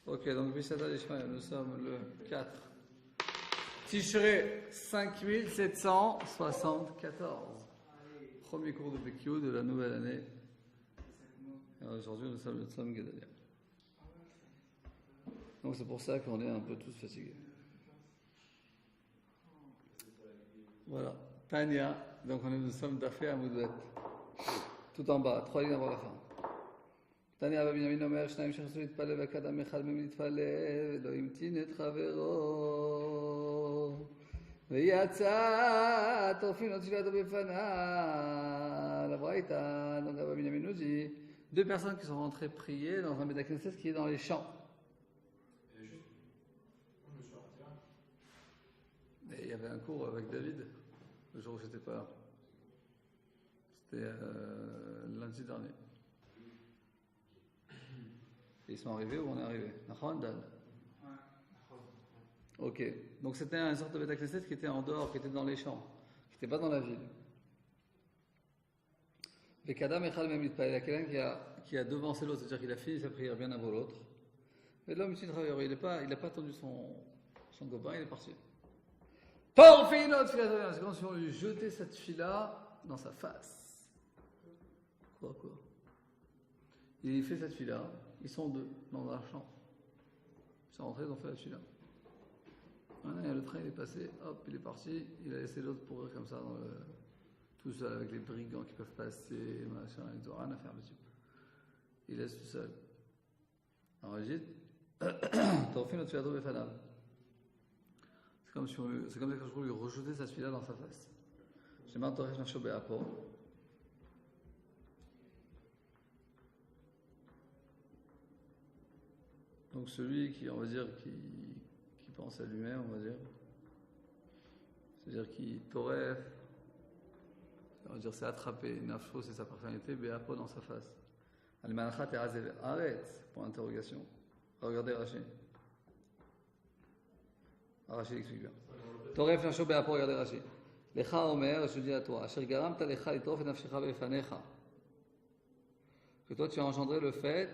Ok, donc Bishata Ishmael, nous sommes le 4. Tishré 5774. Premier cours de Bekio de la nouvelle année. Alors aujourd'hui, nous sommes le Tzom Gedalia. Donc c'est pour ça qu'on est un peu tous fatigués. Voilà. Tania, donc nous sommes d'Afé à Moudouet. Tout en bas, 3 lignes avant la fin. תניא רבי בנימין אומר, שניים שחסו להתפלל וכאדם אחד מהם להתפלל, ולא המתין את חברו, ויצא טורפין עוד תפילתו בפניו, לברייתא, donc רבי בנימין nous dit, deux personnes qui sont rentrées prier dans un Beth Knesset qui est dans les champs. Et il y avait un cours avec David, le jour où j'étais pas là. C'était lundi dernier. Et ils sont arrivés où on est arrivé. Ok. Donc c'était une sorte de Beth Knesset qui était en dehors, qui était dans les champs, qui n'était pas dans la ville. Et Kadam Echal même il y a quelqu'un qui a devancé l'autre, c'est-à-dire qu'il a fini sa prière bien avant l'autre. Et l'homme ici travailleur, il n'a pas attendu son copain, il est parti. C'est comme si on lui jetait cette fille-là dans sa face. Quoi. Il fait cette fille-là. Ils sont deux dans un champ. Ils sont rentrés, ils ont fait la fila. Le train il est passé, hop, il est parti. Il a laissé l'autre pourrir comme ça, tout seul avec les brigands qui peuvent passer, machin, ils n'ont rien à faire le type. Il laisse tout seul. Alors il dit, t'as fait notre filato befanav. C'est comme si je voulais lui rejeter sa fila dans sa face. J'ai marre de t'aurais fait un chobé à peau. Donc celui qui, on va dire, qui pense à lui-même, on va dire, c'est-à-dire qui toref, on va dire c'est attraper, nafsho c'est sa personnalité, béapo dans sa face. Al-manachat et azev, arrête, pour interrogation. Regardez Rachid. Rachid explique bien. Toref nafsho béapo, regardez Rachid. Lecha omer, je dis à toi, asher garamta lecha litrof et nafshecha befanecha. Que toi tu as engendré le fait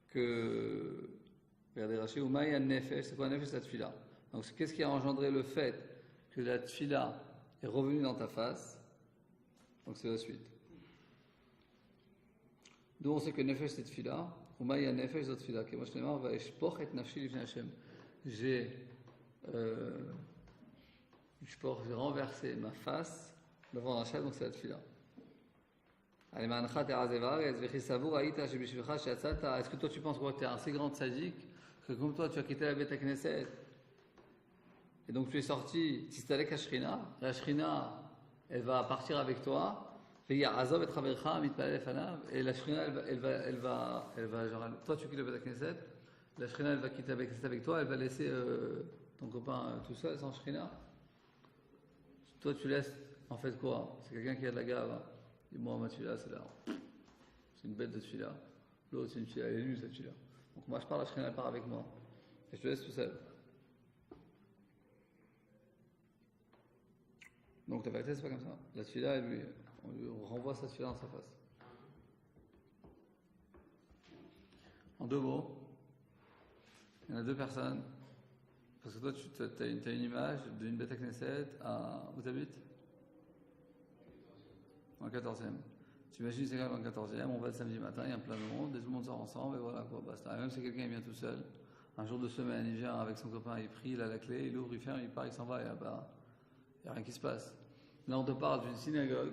que, regardez Rachid, Umaï an-nefesh, c'est quoi un nefesh, cette fila? Donc qu'est-ce qui a engendré le fait que la fila est revenue dans ta face? Donc c'est la suite. D'où on sait que nefesh cette fila, Umaï an-nefesh cette fila, que moi je t'aimais, va eshpoch et nafshi livnei Hashem. J'ai renversé ma face devant Hashem, donc c'est la fila. Est-ce que toi tu penses que tu es un si grand sadique que comme toi tu as quitté la Beth Knesset et donc tu es sorti, tu t'es allé à Shrina, la Shrina elle va partir avec toi, et la Shrina elle va genre, toi tu quittes la Beth Knesset, la Shrina elle va quitter la Beth Knesset avec toi, elle va laisser ton copain tout seul sans Shrina. Toi tu laisses en fait quoi? C'est quelqu'un qui a de la gave. Et moi, ma tfila, c'est là. C'est une bête de tfila. L'autre, c'est une tfila. Elle est nue, cette tfila. Donc, moi, je pars, la Shrina, elle part avec moi. Et je te laisse tout seul. Donc, la vérité, c'est pas comme ça. La tfila, on lui renvoie sa tfila dans sa face. En deux mots, il y en a deux personnes. Parce que toi, tu as une image d'une Beth Knesset où tu habites? En 14e. Tu imagines, c'est quand même en 14e, on va le samedi matin, il y a plein de monde, et tout le monde sort ensemble, et voilà quoi, basta. Et même si quelqu'un vient tout seul, un jour de semaine, il vient avec son copain, il prie, il a la clé, il ouvre, il ferme, il part, il s'en va, et là, il n'y a rien qui se passe. Là, on te parle d'une synagogue,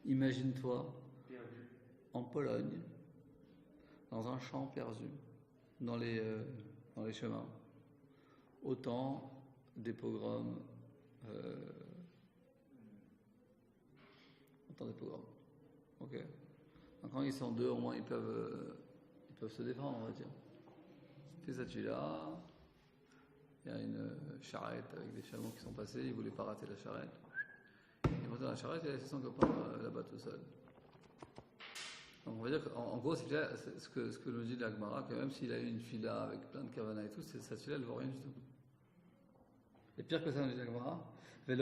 imagine-toi, en Pologne, dans un champ perdu, dans les chemins, au temps des pogroms, des pogroms. Ok. Donc quand ils sont deux, au moins ils peuvent se défendre, on va dire. C'est cette fille-là. Il y a une charrette avec des chameaux qui sont passés. Ils ne voulaient pas rater la charrette. Il est monté dans la charrette et il a laissé son copain là-bas tout seul. Donc on va dire qu'en gros, c'est ce que nous dit l'Agmara, que même s'il a eu une fila avec plein de kavana et tout, cette fila elle ne vaut rien du tout. Et pire que ça, nous dit l'Agmara, quand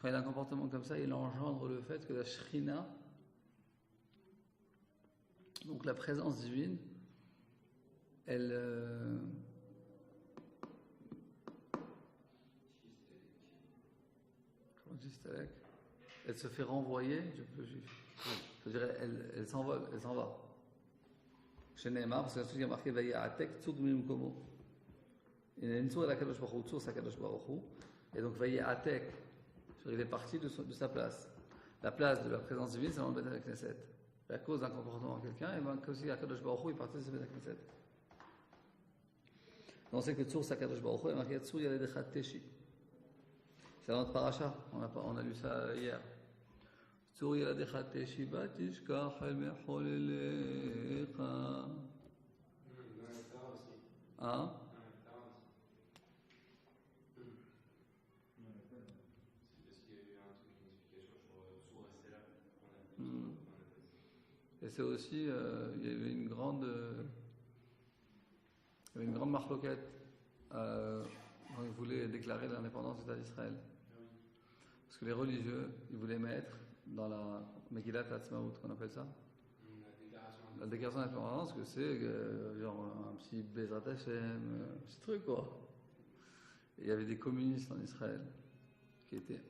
il a un comportement comme ça, il engendre le fait que la Shrina Donc la présence divine, elle... comment on dit Stalek ? Elle se fait renvoyer du peuple juif. C'est-à-dire, elle s'envole, elle s'en va. Chez Neymar, parce que c'est ce qui a marqué Vayatek Tsug Mimkomo. Il y a une tour à la Kadosh Baruch Hu, tour à Kadosh Baruch Hu. Et donc Vayatek, il est parti de sa place. La place de la présence divine, c'est dans le Beth Knesset. À cause d'un comportement de quelqu'un, et bien aussi à Kadosh Baruch Hu, il est parti de ce Beth Knesset. On sait que Tsur Sakadosh Baruch Hu est marqué Tsur Yaledechat Teshi. C'est dans notre paracha, on a lu ça hier. Tsur Yaledechat Teshi Batishkach El Mecholelecha. Hein? Et c'est aussi, il y avait une grande marloquette quand ils voulaient déclarer l'indépendance de l'État d'Israël. Parce que les religieux, ils voulaient mettre dans la Megillat Hatzmaut, qu'on appelle ça. La déclaration d'indépendance, que c'est genre un petit Bezrat Hashem, un petit truc quoi. Et il y avait des communistes en Israël qui étaient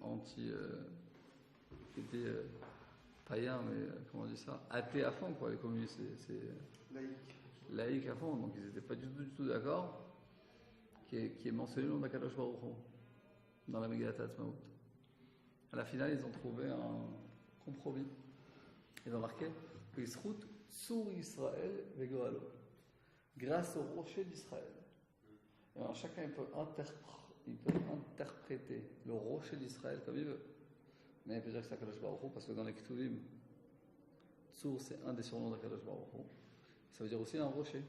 païens, mais comment on dit ça, athées à fond quoi. Les communistes, c'est laïcs à fond, donc ils n'étaient pas du tout d'accord qui est mentionné le nom d'Akadosh Baruch Hu dans la Megillat Hatzmaut. À la finale, ils ont trouvé un compromis. Ils ont marqué Yisrout Tsur Israël Vegoalo, grâce au rocher d'Israël. Et alors, chacun peut interpréter le rocher d'Israël comme il veut. Mais il peut dire que c'est Akadosh Baruch Hu parce que dans les Ketuvim, Tsur c'est un des surnoms d'Akadosh Baruch Hu. Ça veut dire aussi un rocher.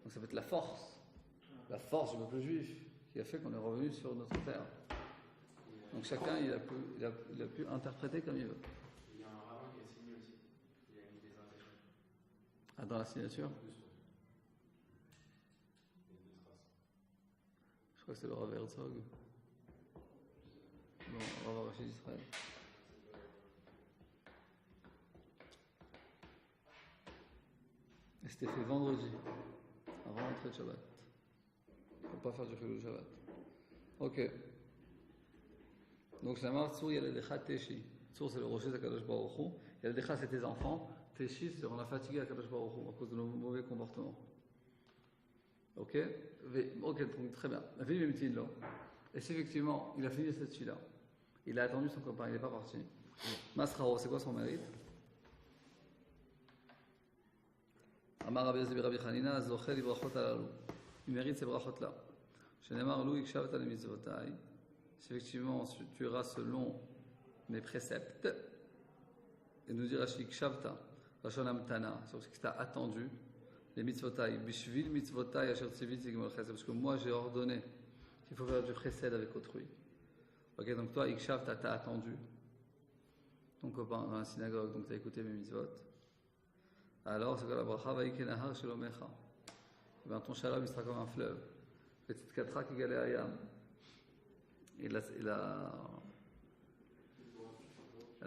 Donc ça peut être la force du peuple juif qui a fait qu'on est revenu sur notre terre. Donc chacun il a pu interpréter comme il veut. Il y a un rabbin qui a signé aussi. Il a mis des intérêts. Ah, dans la signature? Je crois que c'est le Rav Herzog. Non, Rav Rashi d'Israël. Et c'était fait vendredi, avant l'entrée de Shabbat. Pour pas faire du Chilul Shabbat. Ok. Donc, Shamar Tsur Yaledechat Teshi. Tsur, c'est le rocher d'Akadosh Baruch Hu. Yaledechat, c'est tes enfants. Teshi, c'est on a fatigué Akadosh Baruch Hu à cause de nos mauvais comportements. Ok. Ok, donc très bien. Et si effectivement, il a fini cette fille-là, il a attendu son copain, il n'est pas parti. Masrao, c'est quoi son mérite? Amar Rabbi Yosef Rabbi Chanina, Zochel Ibrachot Alalu. Il mérite ces brachot-là. Shenemar Lu Ikshavta le mitzvotai. Si effectivement tu iras selon mes préceptes, et nous dira Ikshavta, Rashon Amtana, c'est parce que tu as attendu les mitzvotai, Bishvil mitzvotai asher tzivit zigmol chesed, parce que moi j'ai ordonné qu'il faut faire du chesed avec autrui. Ok, donc toi, Ikshavta, tu as attendu ton copain dans la synagogue, donc tu as écouté mes mitzvot. Alors, c'est que la bracha va ikenahar shelomecha. Et bien, ton shalom, il sera comme un fleuve. Petite katra qui galait à Yam. Et la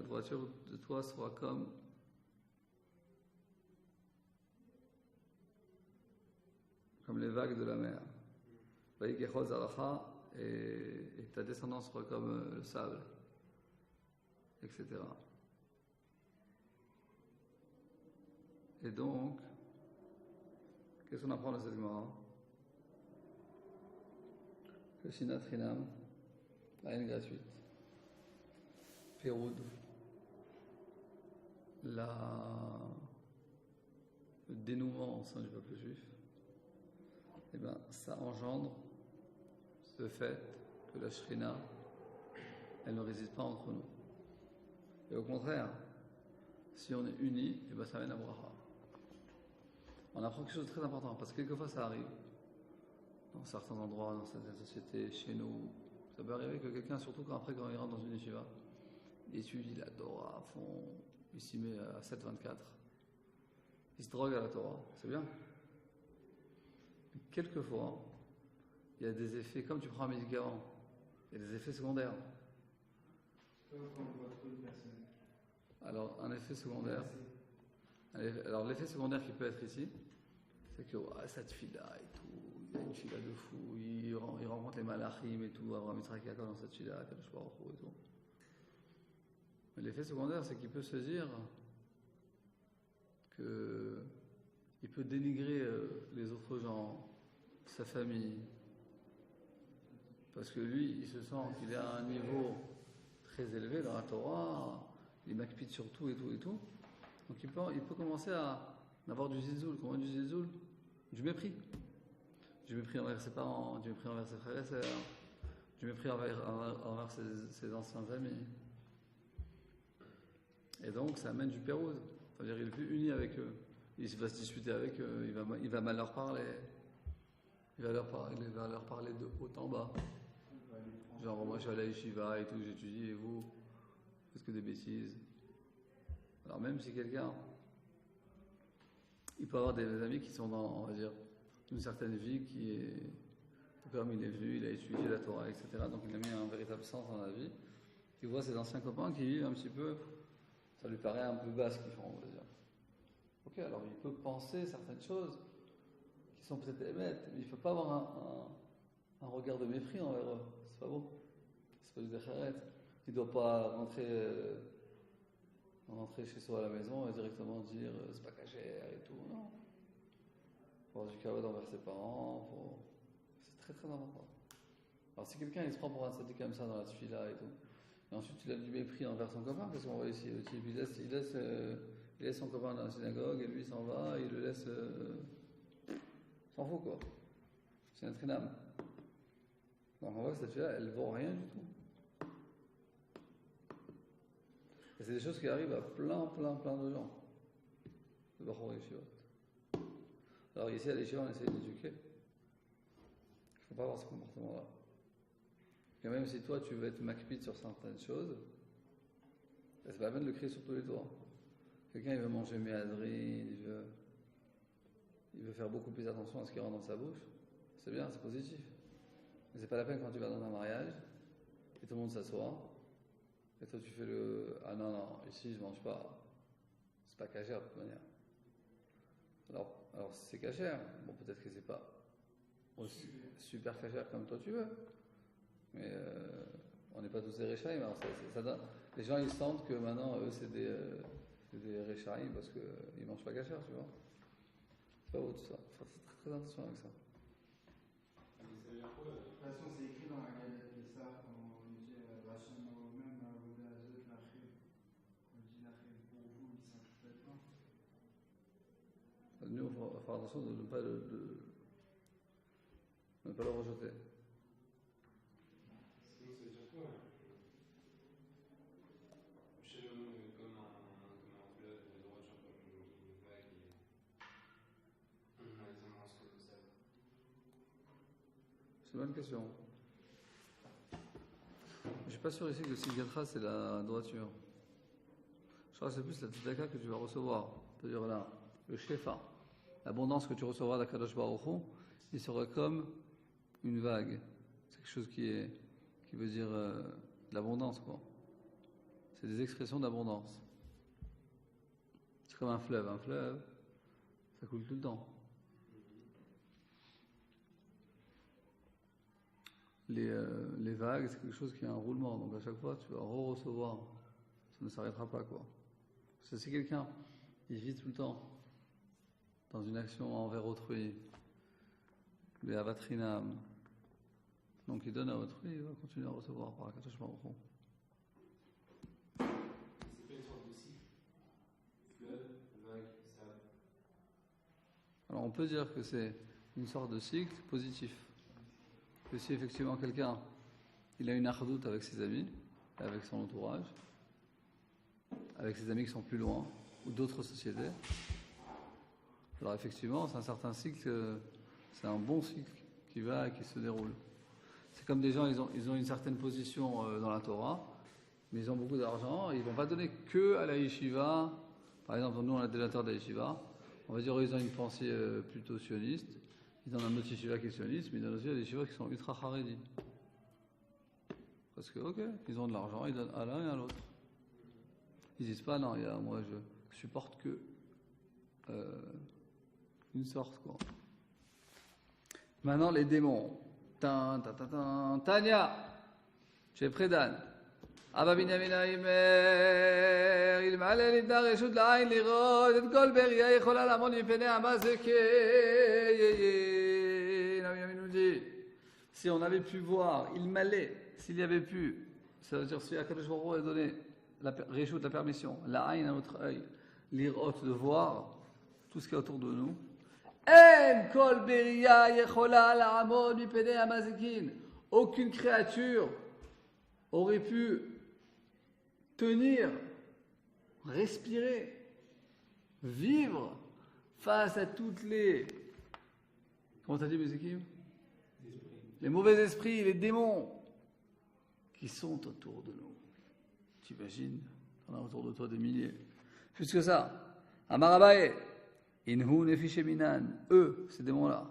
droiture de toi sera comme les vagues de la mer. Vaïkechol zaracha, et ta descendance sera comme le sable, etc. Et donc, qu'est-ce qu'on apprend de cette Gemara? Que Sinat Chinam, la haine gratuite, Péroud, le dénouement au sein du peuple juif, et bien, ça engendre le fait que la Shrina, elle ne réside pas entre nous. Et au contraire, si on est unis, et bien ça mène à bracha. On apprend quelque chose de très important, parce que quelquefois ça arrive, dans certains endroits, dans certaines sociétés, chez nous, ça peut arriver que quelqu'un, surtout quand il rentre dans une yeshiva, il étudie la Torah à fond, il s'y met à 7-24, il se drogue à la Torah, c'est bien. Mais quelquefois, il y a des effets, comme tu prends un médicament, il y a des effets secondaires. Alors, un effet secondaire, Alors l'effet secondaire qui peut être ici, c'est que cette fille-là et tout, il y a une fille-là de fou, il rencontre les malachim et tout, Abraham Yitzhak Yaakov dans cette fille-là, Kadosh Baruch Hu et tout. Mais l'effet secondaire, c'est qu'il peut se dire qu'il peut dénigrer les autres gens, sa famille, parce que lui, il se sent qu'il est à un niveau très élevé dans la Torah, il makpid sur tout et tout et tout. Donc il peut commencer à avoir du zilzoul. Comment du zilzoul? Du mépris. Du mépris envers ses parents, du mépris envers ses frères et sœurs, du mépris envers ses anciens amis. Et donc ça amène du pérouse. C'est-à-dire il est plus uni avec eux. Il va se disputer avec eux, il va mal leur parler. Il va leur parler de haut en bas. Genre moi je suis à la yeshiva et tout, j'étudie et vous, faites que des bêtises. Alors même si quelqu'un, il peut avoir des amis qui sont dans, on va dire, une certaine vie qui est, comme il est venu, il a étudié la Torah, etc. Donc il a mis un véritable sens dans la vie. Il voit ses anciens copains qui vivent un petit peu, ça lui paraît un peu bas ce qu'ils font, on va dire. Ok, alors il peut penser certaines choses qui sont peut-être émettes, mais il ne peut pas avoir un regard de mépris envers eux. C'est pas beau. C'est pas du décharet. Il ne doit pas rentrer chez soi à la maison et directement dire c'est pas cachère et tout. Non. Il faut avoir du kavod envers ses parents. C'est très très important. Alors si quelqu'un il se prend pour un sadique comme ça dans la tefila et tout, et ensuite il a du mépris envers son copain, parce qu'on voit ici le type, il laisse son copain dans la synagogue et lui il s'en va, il le laisse. S'en fout quoi. C'est un trinam. Donc on voit que cette fille-là, elle ne vaut rien du tout. Et c'est des choses qui arrivent à plein de gens. Le Bachor Yeshivot. Alors ici à l'Yeshiva, on essaie d'éduquer. Il ne faut pas avoir ce comportement-là. Et même si toi, tu veux être makpid sur certaines choses, c'est pas la peine de le crier sur tous les toits. Quelqu'un, il veut manger méadrine, il veut faire beaucoup plus attention à ce qui rentre dans sa bouche. C'est bien, c'est positif. Mais c'est pas la peine quand tu vas dans un mariage et tout le monde s'assoit et toi tu fais ah non, ici je mange pas. C'est pas cachère de toute manière. Alors si c'est cachère, bon peut-être que c'est pas aussi super cachère comme toi tu veux. Mais on n'est pas tous des réchaïm. Alors ça donne, les gens ils sentent que maintenant eux c'est des réchaïm parce qu'ils mangent pas cachère, tu vois. C'est pas beau tout ça. Faut faire très très attention avec ça. De toute façon, c'est écrit dans la Galette Pessah, quand on dit Racham même Avoda Azot Lachim. On dit Lachim pour vous, ils sont complètement. Nous, il faut faire attention de ne pas le rejeter. Sinon, ça veut dire quoi? Shalom comme un fleuve de droite, genre comme une vague et on a des immenses comme ça. C'est une bonne question. Je suis pas sûr ici que le Sigatra c'est la droiture. Je crois que c'est plus la tzedaka que tu vas recevoir. C'est-à-dire là, le shefa, l'abondance que tu recevras d'Akadosh Baruch Hu, il sera comme une vague. C'est quelque chose qui veut dire l'abondance, quoi. C'est des expressions d'abondance. C'est comme un fleuve. Un fleuve, ça coule tout le temps. Les vagues, c'est quelque chose qui a un roulement. Donc à chaque fois, tu vas recevoir. Ça ne s'arrêtera pas, quoi. Parce que si quelqu'un, il vit tout le temps dans une action envers autrui, le avatrinam, donc il donne à autrui, il va continuer à recevoir par Akadosh Baruch Hu. C'est pas une sorte de cycle. Fleuve, vague, sable. Alors on peut dire que c'est une sorte de cycle positif. Que si effectivement quelqu'un, il a une ardoute avec ses amis, avec son entourage, avec ses amis qui sont plus loin, ou d'autres sociétés, alors effectivement c'est un certain cycle, c'est un bon cycle qui se déroule. C'est comme des gens, ils ont une certaine position dans la Torah, mais ils ont beaucoup d'argent, et ils ne vont pas donner que à la yeshiva. Par exemple, nous on a des délateurs de la yeshiva, on va dire ils ont une pensée plutôt sioniste. Ils donnent un autre yeshiva qui est sioniste, mais ils donnent aussi des yeshivas qui sont ultra haredi. Parce que, ok, ils ont de l'argent, ils donnent à l'un et à l'autre. Ils disent pas, non, moi je supporte que une sorte, quoi. Maintenant, les démons. Tanya, chez Prédan. Abba Binyamin Aimer, il m'a allé l'ibda reshut la'ain lirot, et kol beria yechola lamon mipnei hamazeke. Binyamin nous dit, si on avait pu voir, il m'allait, s'il y avait pu, ça veut dire si Akadosh Baruch Hu a donné la reshut, la permission, la'ain à notre œil, lirot, de voir tout ce qui est autour de nous. En kol beria yechola lamon mipnei hamazekin. Aucune créature aurait pu tenir, respirer, vivre face à toutes les... Comment t'as dit, Bézékim ? Les mauvais esprits, les démons qui sont autour de nous. Tu imagines, on a autour de toi des milliers. Plus que ça, Amarabae, Inhu Nefiche Minan, eux, ces démons-là,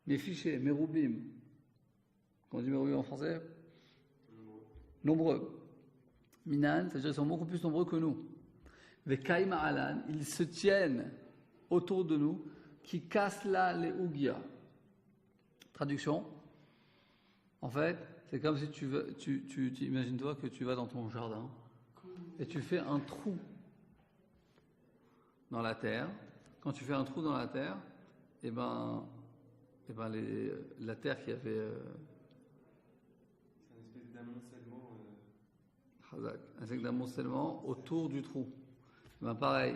Nefiche, Merubim, comment on dit Merubim en français ? Nombreux. Minan, c'est-à-dire qu'ils sont beaucoup plus nombreux que nous. Vekaima Alan, ils se tiennent autour de nous, qui cassent là les ougia. Traduction. En fait, c'est comme si tu imagines-toi que tu vas dans ton jardin et tu fais un trou dans la terre. Quand tu fais un trou dans la terre, la terre qui avait C'est une espèce d'amoncellement. un sac d'amoncellement autour du trou. Pareil,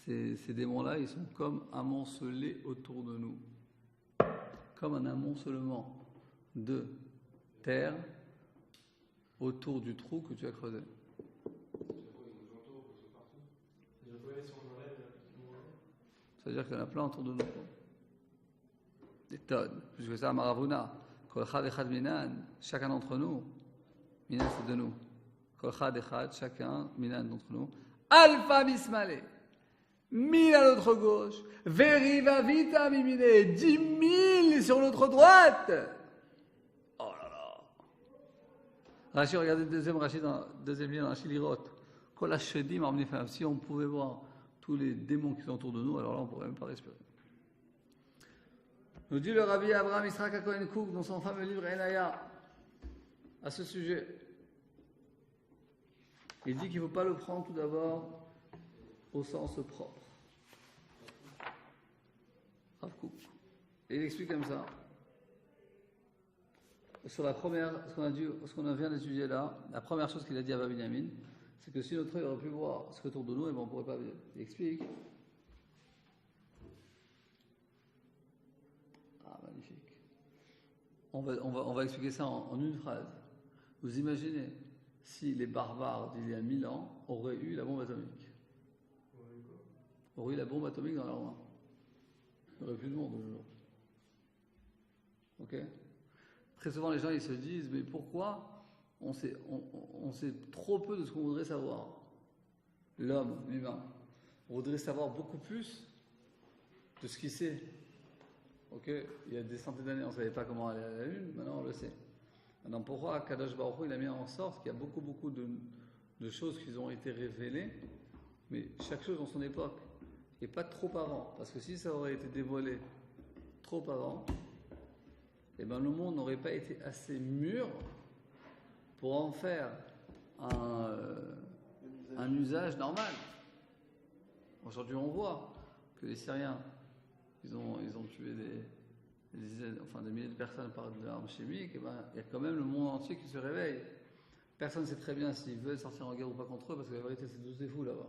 ces démons-là, ils sont comme amoncelés autour de nous. Comme un amoncellement de terre autour du trou que tu as creusé. C'est-à-dire qu'il y en a plein autour de nous. Des tonnes. Plus que ça, Maravuna. Chacun d'entre nous. Minan, c'est de nous. Chacun, Minan d'entre nous. Alpha Bismale. 1000 à notre gauche. Veriva Vita Mimine. 10 000 sur notre droite. Oh là là. Rachid, regardez le deuxième lien dans Rachid Lirot. Si on pouvait voir tous les démons qui sont autour de nous, alors là, on ne pourrait même pas respirer. Nous dit le Rabbi Abraham Israq Cohen Cook dans son fameux livre Enaya à ce sujet. Il dit qu'il ne faut pas le prendre tout d'abord au sens propre. Rav Kook. Et il explique comme ça. Sur la première, ce qu'on vient d'étudier là, la première chose qu'il a dit à Abba Binyamin, c'est que si notre œil aurait pu voir ce qui est autour de nous, on ne pourrait pas vivre. Il explique. Ah, magnifique. On va expliquer ça en une phrase. Vous imaginez si les barbares d'il y a 1000 ans auraient eu la bombe atomique. Auraient eu la bombe atomique dans leur main. Il n'y aurait plus de monde aujourd'hui. Ok ? Très souvent, les gens ils se disent, mais pourquoi on sait trop peu de ce qu'on voudrait savoir. L'homme, l'humain. On voudrait savoir beaucoup plus de ce qu'il sait. Ok, il y a des centaines d'années, on ne savait pas comment aller à la Lune, maintenant on le sait. Maintenant, pourquoi Kadosh Baruch Hu, il a mis en sorte qu'il y a beaucoup de choses qui ont été révélées, mais chaque chose dans son époque, et pas trop avant. Parce que si ça aurait été dévoilé trop avant, eh ben, le monde n'aurait pas été assez mûr pour en faire un usage normal. Aujourd'hui, on voit que les Syriens, ils ont tué des milliers de personnes par de l'arme chimique. Et ben, il y a quand même le monde entier qui se réveille. Personne ne sait très bien s'ils veulent sortir en guerre ou pas contre eux, parce que la vérité, c'est tous des fous là-bas.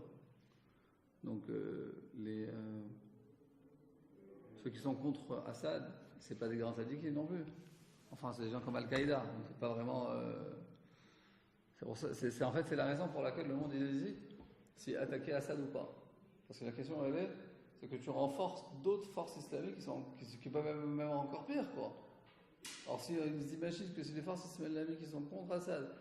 Donc, ceux qui sont contre Assad, c'est pas des grands sadiques non plus. Enfin, c'est des gens comme Al-Qaïda. Donc c'est pas vraiment. C'est en fait, c'est la raison pour laquelle le monde hésite si attaquer Assad ou pas. Parce que la question elle est, c'est que tu renforces d'autres forces islamiques qui peuvent même encore pire, quoi. Alors si ils imaginent que si les forces islamiques qui sont contre Assad,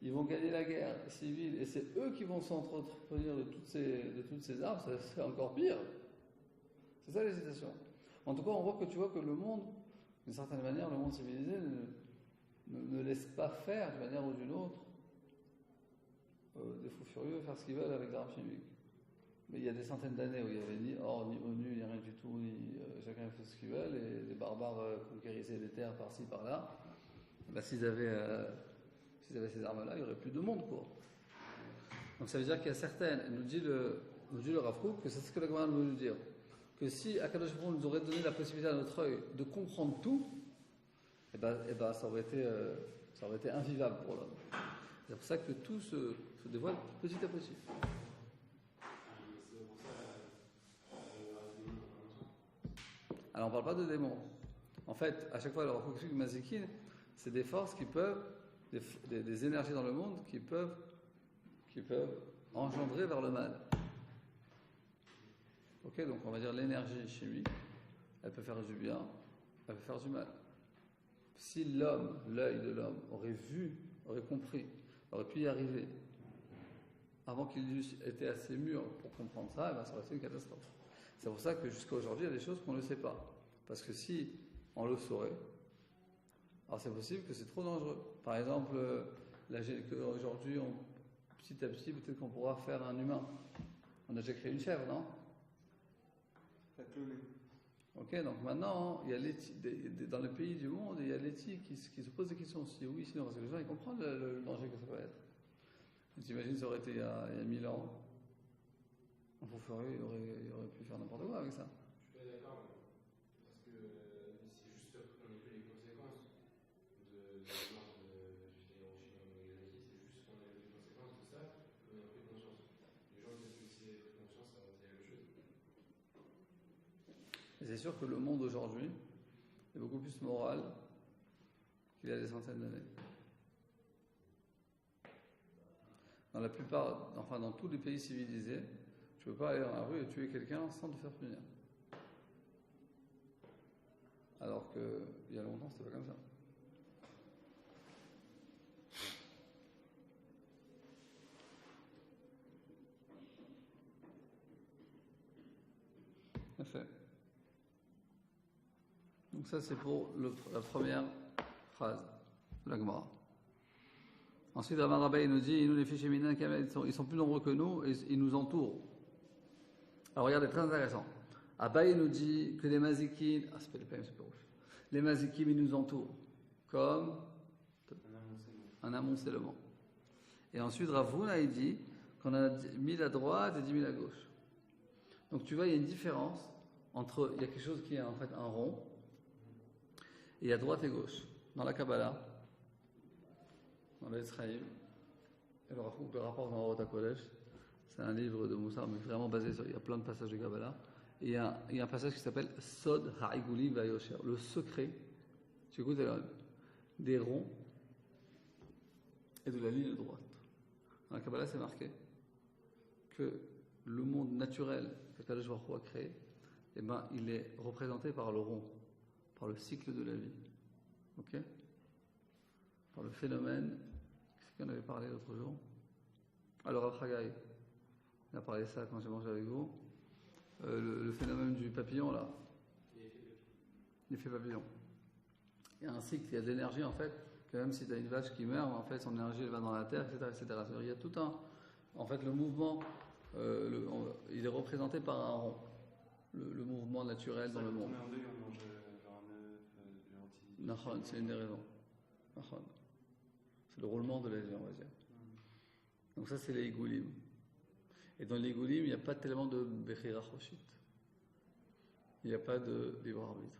ils vont gagner la guerre civile et c'est eux qui vont s'entretenir de toutes ces armes, c'est encore pire. C'est ça l'hésitation. En tout cas, on voit que le monde, d'une certaine manière, le monde civilisé ne laisse pas faire d'une manière ou d'une autre des fous furieux faire ce qu'ils veulent avec l'arme chimique. Mais il y a des centaines d'années où il n'y avait ni or, ni ONU, ni rien du tout, chacun fait ce qu'il veut, et les barbares conquérissaient les terres par-ci, par-là. Bah, s'ils avaient ces armes-là, il n'y aurait plus de monde, quoi. Donc ça veut dire qu'il y a certaines, nous dit le Rav Kook, que c'est ce que la Gemara veut nous dire, que si Akadosh Baruch Hu nous aurait donné la possibilité à notre œil de comprendre tout, ça aurait été invivable pour l'homme. C'est pour ça que tout se dévoile petit à petit. Alors on ne parle pas de démons. En fait, à chaque fois, le Rav Kook explique que Mazikin, c'est des forces qui peuvent, des énergies dans le monde qui peuvent engendrer vers le mal. Ok, donc on va dire l'énergie chimique, elle peut faire du bien, elle peut faire du mal. Si l'œil de l'homme aurait vu, aurait compris, aurait pu y arriver, avant qu'il eût été assez mûr pour comprendre ça, ça aurait été une catastrophe. C'est pour ça que jusqu'à aujourd'hui, il y a des choses qu'on ne sait pas. Parce que si on le saurait, alors c'est possible que c'est trop dangereux. Par exemple, aujourd'hui, petit à petit, peut-être qu'on pourra faire un humain. On a déjà créé une chèvre, non? Ok, donc maintenant, il y a dans les pays du monde, il y a l'éthique qui se pose des questions si oui, sinon, parce que les gens ils comprennent le danger que ça peut être. T'imagines, ça aurait été il y a 1000 ans, un fou furieux, il aurait pu faire n'importe quoi avec ça. Je suis pas d'accord, parce que c'est juste qu'on ait vu les conséquences de la mort de Hiroshima et Nagasaki, c'est juste qu'on a vu les conséquences de ça, qu'on a pris conscience. Les gens, peut-être que s'ils avaient pris conscience, ça aurait été la même chose. Et c'est sûr que le monde aujourd'hui est beaucoup plus moral qu'il y a des centaines d'années. Dans tous les pays civilisés, tu ne peux pas aller dans la rue et tuer quelqu'un sans te faire punir. Alors qu'il y a longtemps, c'était pas comme ça. Parfait. Donc ça, c'est pour la première phrase de la Gemara. Ensuite, Rav Rabba nous dit, nous les fichiers minins, ils sont plus nombreux que nous et ils nous entourent. Alors regardez, très intéressant. Abaye nous dit que les mazikim, c'est pas rouge. Les mazikim, ils nous entourent comme un amoncellement. Et ensuite, Rav Huna, il dit qu'on a 1000 à droite et 10 000 à gauche. Donc tu vois, il y a une différence entre, il y a quelque chose qui est en fait un rond, et il y a droite et gauche. Dans la Kabbalah, dans l'Israël, et le rapport dans Orot HaKodesh, c'est un livre de Moussar, mais vraiment basé sur, il y a plein de passages de Kabbalah, et il y a un passage qui s'appelle Sod Ha'igulim Vayosher, le secret, tu écoutes, des ronds et de la ligne droite. Dans la Kabbalah, c'est marqué que le monde naturel que Kadosh Baruch Hu a créé, il est représenté par le rond, par le cycle de la vie. Ok? Par le phénomène, c'est qu'on avait parlé l'autre jour. Alors, Rav Chagai, il a parlé de ça quand j'ai mangé avec vous. Le phénomène du papillon, là. L'effet papillon. Il y a un cycle, il y a de l'énergie, en fait, que même si tu as une vache qui meurt, en fait, son énergie, elle va dans la terre, etc. etc. Il y a tout un... En fait, le mouvement, il est représenté par un rond. Le mouvement naturel dans le monde. On mange genre un œuf, C'est une des raisons. C'est le roulement de la vie, on va dire. Donc ça, c'est les Igoulim. Et dans les Igoulim, il n'y a pas tellement de Bechira Choshit. Il n'y a pas de libre arbitre.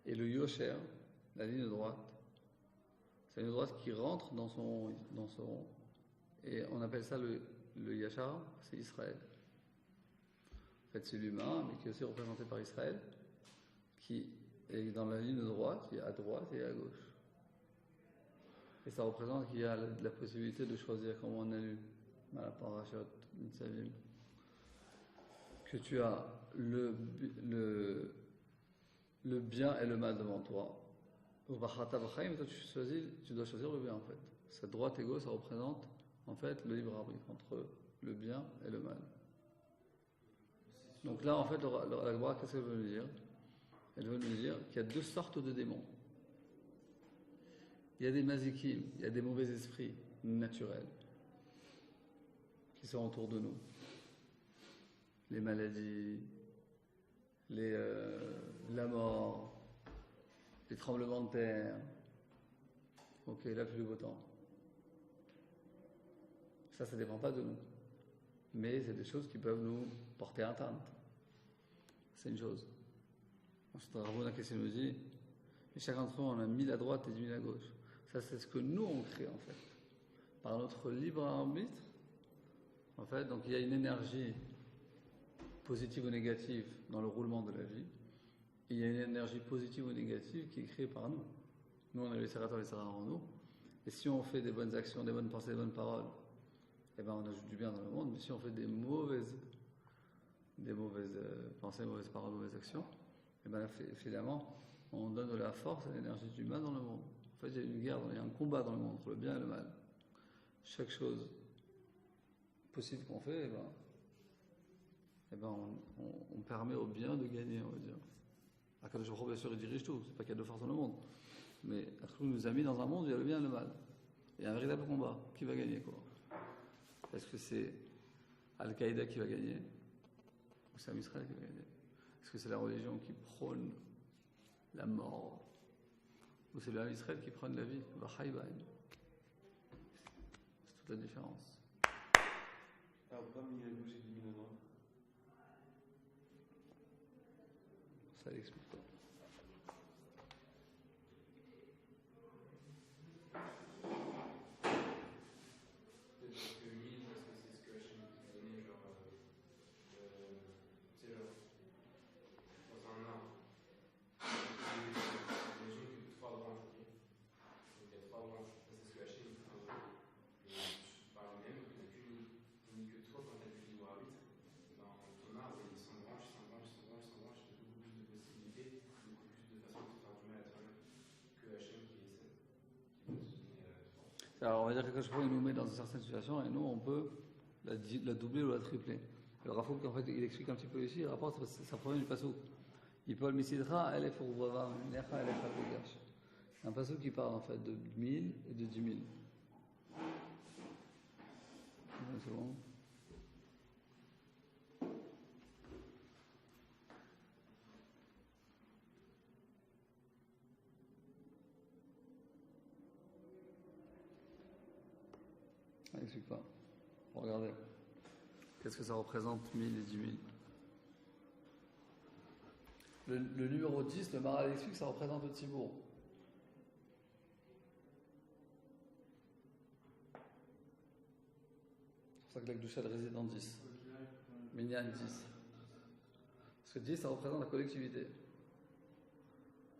Et le Yosher, la ligne droite, c'est une droite qui rentre dans son rond. Et on appelle ça le Yachar, c'est Israël. En fait, c'est l'humain, mais qui est aussi représenté par Israël, qui est dans la ligne droite, il y a à droite et à gauche. Et ça représente qu'il y a la possibilité de choisir, comme on a lu dans la parachute Nitzavim, que tu as le bien et le mal devant toi. Au Bachata B'chaim, toi tu dois choisir le bien en fait. Cette droite et gauche, ça représente en fait le libre arbitre entre le bien et le mal. Donc là, en fait, la Gemara, qu'est-ce qu'elle veut nous dire? Elle veut nous dire qu'il y a deux sortes de démons. Il y a des mazikim, il y a des mauvais esprits naturels qui sont autour de nous. les maladies, la mort, les tremblements de terre. Ok, la pluie, le beau temps. Ça ne dépend pas de nous. Mais c'est des choses qui peuvent nous porter atteinte. C'est une chose. Ensuite, Rabbeinu Kessie nous dit, et chacun d'entre nous, on a 1000 à droite et 10 000 à gauche. Ça, c'est ce que nous, on crée, en fait. Par notre libre arbitre, en fait, donc il y a une énergie positive ou négative dans le roulement de la vie, et il y a une énergie positive ou négative qui est créée par nous. Nous, on a les sérateurs en nous, et si on fait des bonnes actions, des bonnes pensées, des bonnes paroles, eh ben, on ajoute du bien dans le monde, mais si on fait des mauvaises pensées, mauvaises paroles, mauvaises actions, eh ben, finalement, on donne de la force et l'énergie du mal dans le monde. En fait, il y a une guerre, il y a un combat dans le monde entre le bien et le mal. Chaque chose possible qu'on fait, on permet au bien de gagner, on va dire. Akadosh Baruch Hu, bien sûr, il dirige tout, c'est pas qu'il y a deux forces dans le monde. Mais Akadosh nous a mis dans un monde où il y a le bien et le mal. Il y a un véritable combat. Qui va gagner, quoi? Est-ce que c'est Al-Qaïda qui va gagner? Ou c'est Israël qui va gagner? Est-ce que c'est la religion qui prône la mort? Ou c'est l'Israël qui prône la vie? C'est toute la différence. Alors, pas mis à gauche et 10 000 à droite. Ça l'explique pas. Alors on va dire que quelque chose il nous met dans une certaine situation et nous on peut la doubler ou la tripler. Le Rav Kook en fait il explique un petit peu ici, il rapporte ça provient du passouk. Il parle Misidra, Elef Urvava, Necha Elef Hakogash. Un passouk qui parle en fait de 1000 et de 10 000. C'est bon. Ça n'explique pas. Regardez. Qu'est-ce que ça représente 1000 et 10 000? Le numéro 10, le Maharal explique, ça représente le Tzibour. C'est pour ça que la Gdoucha réside en 10. Minyan 10. Parce que 10, ça représente la collectivité.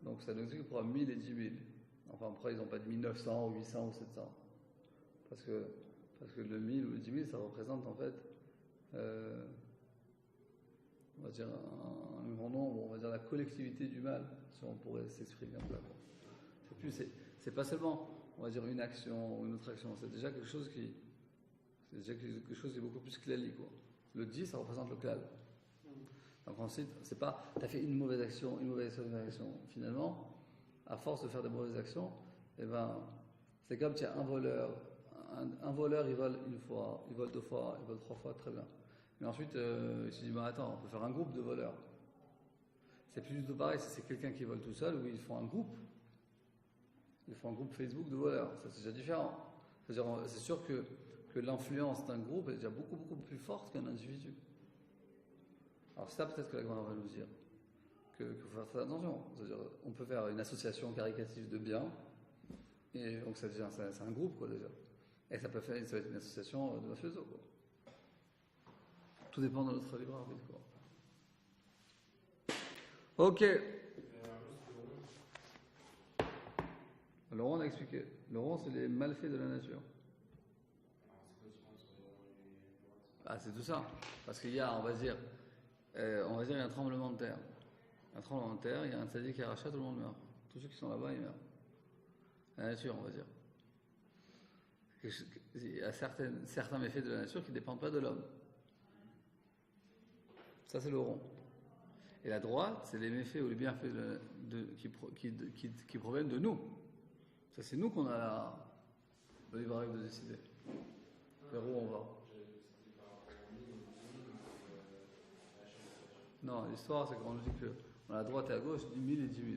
Donc ça nous dit qu'il pourra 1000 et 10 000. Enfin, après, ils n'ont pas de 1900 ou 800 ou 700. Parce que le 1000 ou le 10 000, ça représente en fait, on va dire un grand nombre, on va dire la collectivité du mal, si on pourrait s'exprimer comme ça. C'est pas seulement, on va dire, une action ou une autre action, c'est déjà quelque chose qui est beaucoup plus clali, quoi. Le 10, ça représente le clal. Donc ensuite, c'est pas, tu as fait une mauvaise action, une mauvaise action. Finalement, à force de faire des mauvaises actions, eh ben, c'est comme tu as un voleur. Un voleur, il vole une fois, il vole deux fois, il vole trois fois, très bien. Mais ensuite, il se dit, attends, on peut faire un groupe de voleurs. C'est plus du tout pareil si c'est quelqu'un qui vole tout seul ou ils font un groupe. Ils font un groupe Facebook de voleurs. Ça, c'est déjà différent. C'est-à-dire, c'est sûr que l'influence d'un groupe est déjà beaucoup, beaucoup plus forte qu'un individu. Alors, ça, peut-être que la Gemara va nous dire qu'il faut faire très attention. C'est-à-dire, on peut faire une association caricative de biens, et donc c'est un groupe, quoi, déjà. Et ça peut être une association de mafieux, quoi. Tout dépend de notre libre arbitre, quoi. Ok. Le rond, on a expliqué. Le rond, c'est les malfaits de la nature. Ah, c'est tout ça. Parce qu'il y a, on va dire, il y a un tremblement de terre. Un tremblement de terre, il y a un tzaddik qui arrache, tout le monde meurt. Tous ceux qui sont là-bas, ils meurent. La nature, on va dire. Il y a certains méfaits de la nature qui ne dépendent pas de l'homme. Ça, c'est le rond. Et la droite, c'est les méfaits ou les bienfaits qui proviennent de nous. Ça, c'est nous qu'on a le libre arbitre de décider. Vers où on va. Non, l'histoire, c'est qu'on nous dit qu'on a à droite et à gauche 10 000 et 10 000.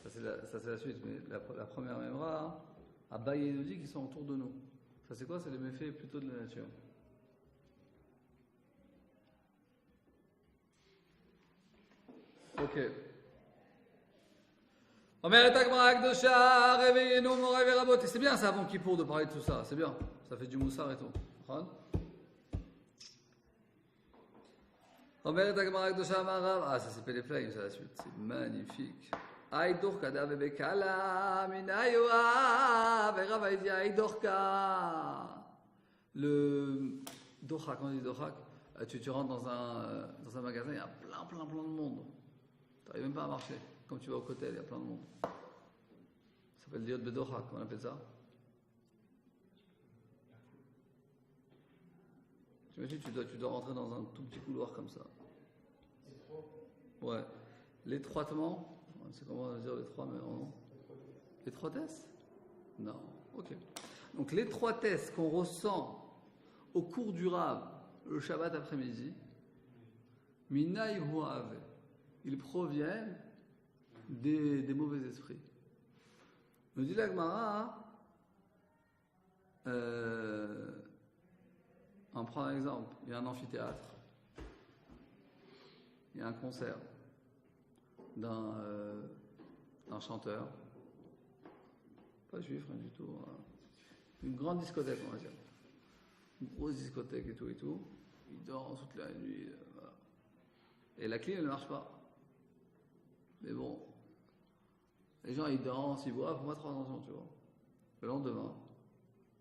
Ça, c'est la suite. Mais la première Memra, Abaye nous dit qu'ils sont autour de nous. Ça, c'est quoi? C'est les méfaits plutôt de la nature. Ok. C'est bien ça avant Kippour de parler de tout ça. C'est bien. Ça fait du moussard et tout. Ah, ça c'est les flames, c'est la suite. C'est magnifique. Aïdorka d'Avebekala, Minayoa, Veravaïdi Aïdorka. Le Dohak, on dit Dohak, tu rentres dans un magasin, il y a plein de monde. Tu n'arrives même pas à marcher. Comme tu vas au cotel, il y a plein de monde. Ça s'appelle Liot Bedohak, on appelle ça. T'imagines, tu dois rentrer dans un tout petit couloir comme ça. Ouais. L'étroitement, c'est comment on va dire l'étroit, mais non. L'étroitesse? Non. Ok. Donc l'étroitesse qu'on ressent au cours du Rav, le Shabbat après-midi, Minaï Huave, ils proviennent des mauvais esprits. Me dit la Gemara, on prend un exemple, il y a un amphithéâtre, il y a un concert d'un chanteur, pas juif, rien du tout, une grande discothèque, on va dire, une grosse discothèque et tout, il danse toute la nuit, voilà. Et la clim elle ne marche pas, mais bon, les gens ils dansent, ils boivent, pour moi 3 attention, tu vois. Le lendemain,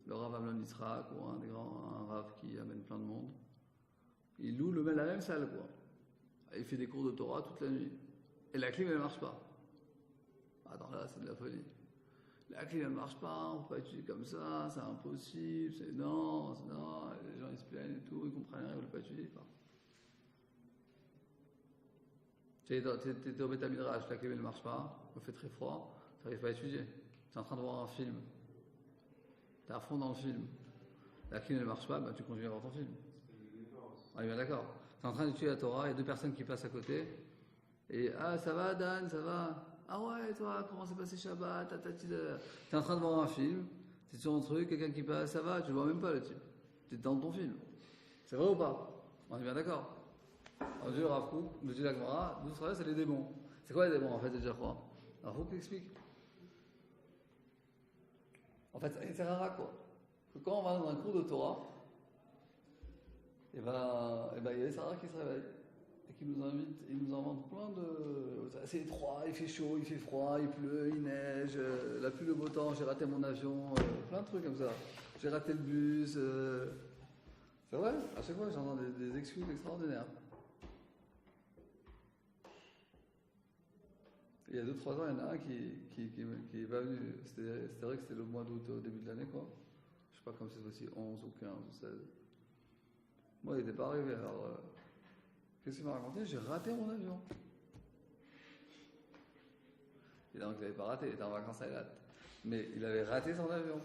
le Rav Amnon Yitzhak ou un Rav qui amène plein de monde, il loue la même salle, quoi. Il fait des cours de Torah toute la nuit. Et la clim, elle ne marche pas. Attends, là, c'est de la folie. La clim, elle ne marche pas, on ne peut pas étudier comme ça, c'est impossible, non. Les gens, ils se plaignent et tout, ils comprennent rien, ils ne veulent pas étudier. Tu es au Beth Midrash, la clim, elle ne marche pas, il fait très froid, tu n'arrives pas à étudier. Tu es en train de voir un film. Tu es à fond dans le film. La clim, elle ne marche pas, tu continues à voir ton film. On est bien d'accord. Tu es en train d'étudier la Torah, il y a 2 personnes qui passent à côté. Et ça va Dan, ça va? Ah ouais, toi, comment s'est passé Shabbat? Tu es en train de voir un film, tu es sur un truc, quelqu'un qui passe, ça va? Tu le vois même pas le type. Tu es dans ton film. C'est vrai ou pas? On est bien d'accord. On dit le Rav Kook, nous dit la Gemara, nous c'est les démons. C'est quoi les démons en fait? C'est déjà quoi? Rav Kook explique. En fait, c'est rare quoi. Que quand on va dans un cours de Torah, et ben il y a les Sarah qui se réveillent et qui nous invitent, ils nous inventent plein de. C'est étroit, il fait chaud, il fait froid, il pleut, il neige, la pluie, le beau temps, j'ai raté mon avion, plein de trucs comme ça. J'ai raté le bus. C'est vrai, à chaque fois j'entends des excuses extraordinaires. Il y a 2-3 ans, il y en a un qui est pas venu. C'était vrai que c'était le mois d'août au début de l'année, quoi. Je sais pas comme c'est aussi 11 ou 15 ou 16. Moi, il n'était pas arrivé. Alors, qu'est-ce qu'il m'a raconté? J'ai raté mon avion. Et donc, il n'avait pas raté, il était en vacances à Eilat. Mais il avait raté son avion.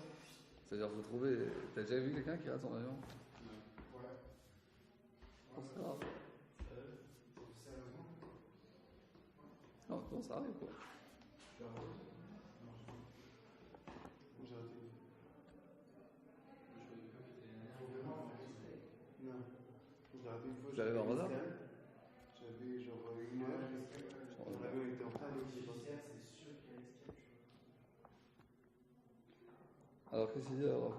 C'est-à-dire, vous trouvez. T'as déjà vu quelqu'un qui rate son avion? Ouais. C'est grave. Non, comment ça arrive, quoi? J'ai raté une fois. Vous allez voir Rosa? J'avais genre 1 heure. Mon avion était en panne. Alors, qu'est-ce qu'il dit, Rav?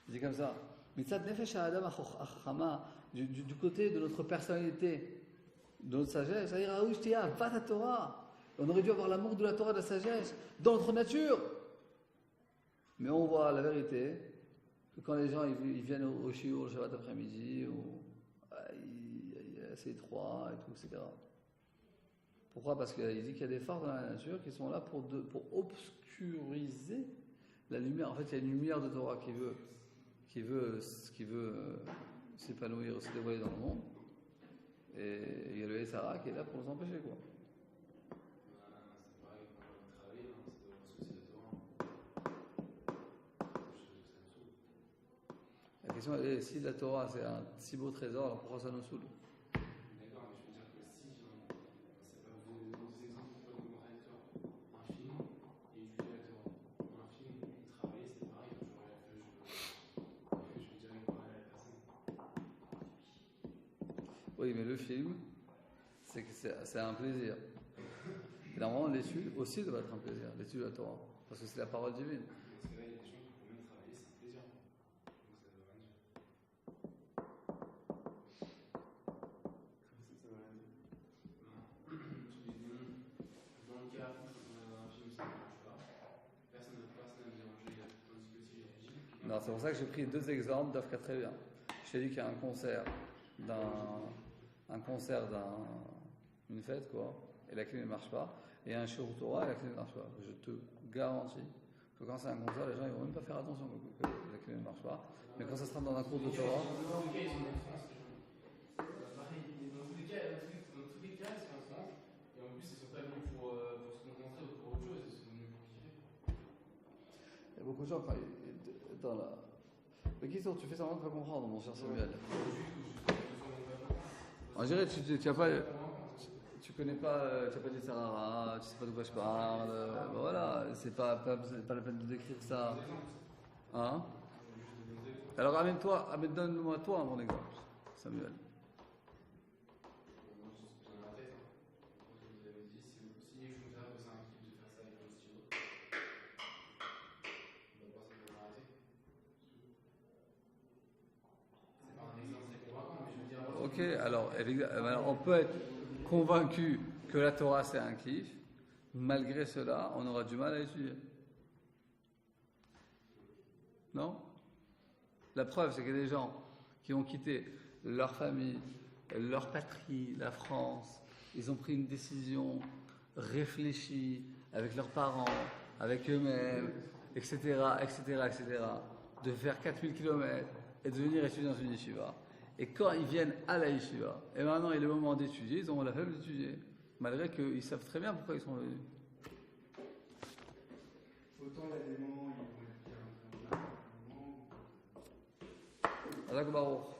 Il dit comme ça. Mitzad nefesh ha'adam ha'chama, du côté de notre personnalité, de notre sagesse, c'est-à-dire, va ta Torah. On aurait dû avoir l'amour de la Torah, de la sagesse, dans notre nature. Mais on voit la vérité, que quand les gens ils viennent au shiur le Shabbat après-midi, il est assez étroit et tout, etc. Pourquoi? Parce qu'il dit qu'il y a des phares dans la nature qui sont là pour obscuriser la lumière. En fait, il y a une lumière de Torah qui veut s'épanouir, se dévoiler dans le monde. Et il y a le Essara qui est là pour nous empêcher, quoi. C'est pareil quand on travaille, c'est de souci de Torah. question est si la Torah c'est un si beau trésor, alors pourquoi ça nous saoule? D'accord, mais je veux dire que si, c'est pas vous donner deux exemples complètement contradictoires. Un film et étudier la Torah. Un film et travailler, c'est pareil. Je veux dire une parallèle à la personne. Oui, mais le film, c'est que c'est un plaisir. Et normalement, l'étude aussi doit être un plaisir, l'étude de la Torah, parce que c'est la parole divine. Parce que là, il y a des gens qui, pour même travailler, c'est un plaisir. Donc ça veut rien dire. Ça veut rien dire. Dans le cas où un film, ça ne marche pas, personne n'a dérangé, tandis que si j'ai réagi. Non, c'est pour ça que j'ai pris deux exemples d'Afka très bien. Je t'ai dit qu'il y a un concert d'une fête, quoi, et la clé ne marche pas, et un shiur Torah et la clé ne marche pas. Je te garantis que quand c'est un concert, les gens ne vont même pas faire attention que la clé ne marche pas. Mais quand ça sera dans un cours de Torah. Dans tous les cas, ils sont en France, les gens. Dans tous les cas, ils sont en France, et en plus, ils ne sont pas venus pour se concentrer ou pour autre chose, ils sont venus pour kiffer. Il y a beaucoup de gens quand dans la. Mais qui sont, tu fais semblant de ne pas comprendre, mon cher Samuel. En général, tu n'as pas. Tu connais pas, tu n'as pas dit Sarara, tu sais pas de quoi je parle. Ben voilà, c'est pas la peine de décrire ça. Hein? Alors donne-moi toi un bon exemple, Samuel. J'en ai en tête, quand vous avez dit, si je vous avais un kiff de faire ça avec un stylo, on va pas s'en arrêter. C'est pas un exemple très convaincant, mais je veux dire. Ok, alors on peut être convaincu que la Torah c'est un kiff, malgré cela, on aura du mal à étudier. Non? La preuve, c'est qu'il y a des gens qui ont quitté leur famille, leur patrie, la France, ils ont pris une décision réfléchie avec leurs parents, avec eux-mêmes, etc., de faire 4000 km et de venir étudier dans une yeshiva. Et quand ils viennent à la yeshiva, et maintenant il est le moment d'étudier, ils ont la flemme d'étudier, malgré qu'ils savent très bien pourquoi ils sont venus. Autant il y a des moments où ils vont être bien, Allah Baruch.